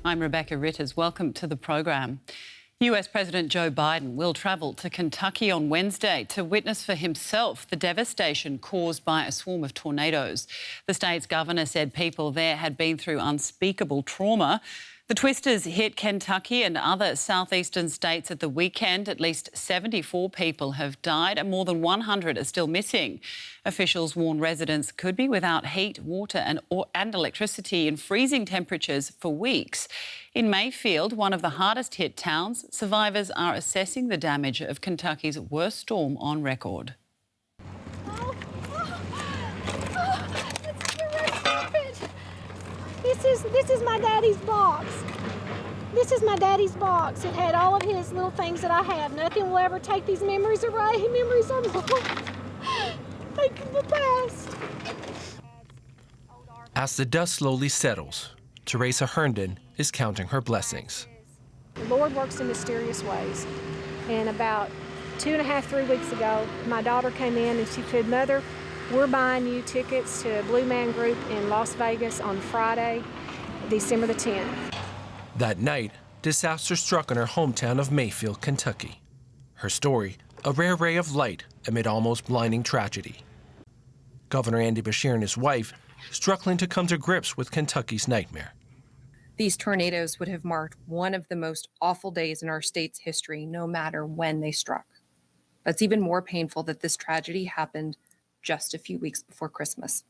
I'm Rebecca Ritters. Welcome to the program. US President Joe Biden will travel to Kentucky on Wednesday to witness for himself the devastation caused by a swarm of tornadoes. The state's governor said people there had been through unspeakable trauma. The twisters hit Kentucky and other southeastern states at the weekend. At least 74 people have died and more than 100 are still missing. Officials warn residents could be without heat, water and electricity in freezing temperatures for weeks. In Mayfield, one of the hardest hit towns, survivors are assessing the damage of Kentucky's worst storm on record. This is my daddy's box. This is my daddy's box. It had all of his little things that I have. Nothing will ever take these memories away. Memories are thank you for the past. As the dust slowly settles, Teresa Herndon is counting her blessings. The Lord works in mysterious ways. And about 2.5, 3 weeks ago, my daughter came in and she said, "Mother, we're buying you tickets to a Blue Man Group in Las Vegas on Friday, December the 10th. That night, disaster struck in her hometown of Mayfield, Kentucky. Her story, a rare ray of light amid almost blinding tragedy. Governor Andy Beshear and his wife struggling to come to grips with Kentucky's nightmare. These tornadoes would have marked one of the most awful days in our state's history, no matter when they struck. But it's even more painful that this tragedy happened just a few weeks before Christmas.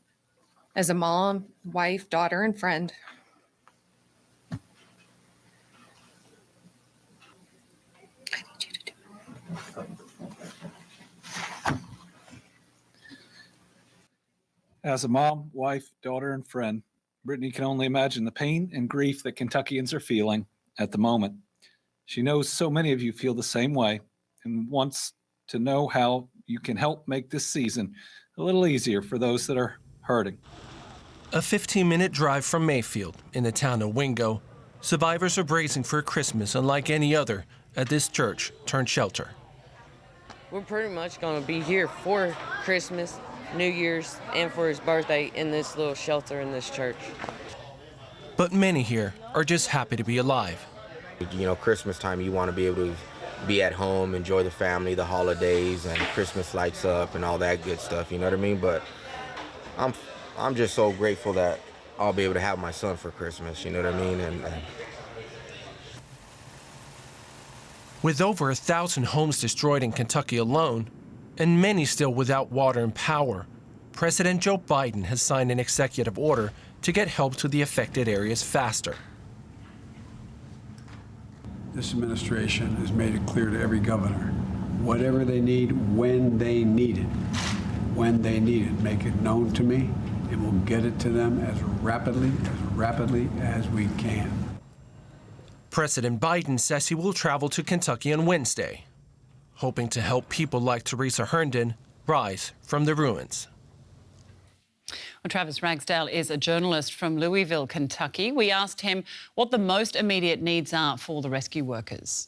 As a mom, wife, daughter, and friend, I need you to do it. As a mom, wife, daughter, and friend, Britainy can only imagine the pain and grief that Kentuckians are feeling at the moment. She knows so many of you feel the same way and wants to know how you can help make this season a little easier for those that are hurting. A 15-minute drive from Mayfield, in the town of Wingo, survivors are bracing for a Christmas unlike any other at this church turned shelter. We're pretty much going to be here for Christmas, New Year's, and for his birthday in this little shelter in this church. But many here are just happy to be alive. You know, Christmas time, you want to be able to be at home, enjoy the family, the holidays, and Christmas lights up and all that good stuff, you know what I mean? But I'm just so grateful that I'll be able to have my son for Christmas, you know what I mean? And With over 1,000 homes destroyed in Kentucky alone, and many still without water and power, President Joe Biden has signed an executive order to get help to the affected areas faster. This administration has made it clear to every governor, whatever they need, when they need it. When they need it, make it known to me, and we'll get it to them as rapidly as we can. President Biden says he will travel to Kentucky on Wednesday, hoping to help people like Teresa Herndon rise from the ruins. Well, Travis Ragsdale is a journalist from Louisville, Kentucky. We asked him what the most immediate needs are for the rescue workers.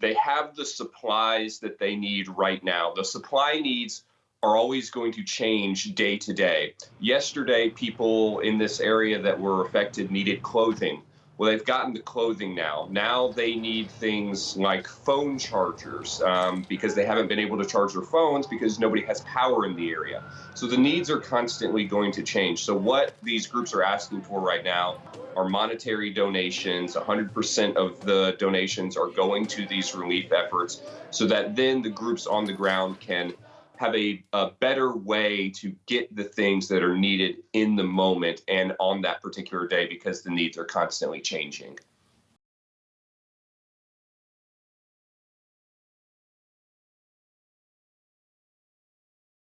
They have the supplies that they need right now. The supply needs are always going to change day to day. Yesterday, people in this area that were affected needed clothing. Well, they've gotten the clothing now. Now they need things like phone chargers because they haven't been able to charge their phones because nobody has power in the area. So the needs are constantly going to change. So what these groups are asking for right now are monetary donations. 100% of the donations are going to these relief efforts so that then the groups on the ground can have a better way to get the things that are needed in the moment and on that particular day because the needs are constantly changing.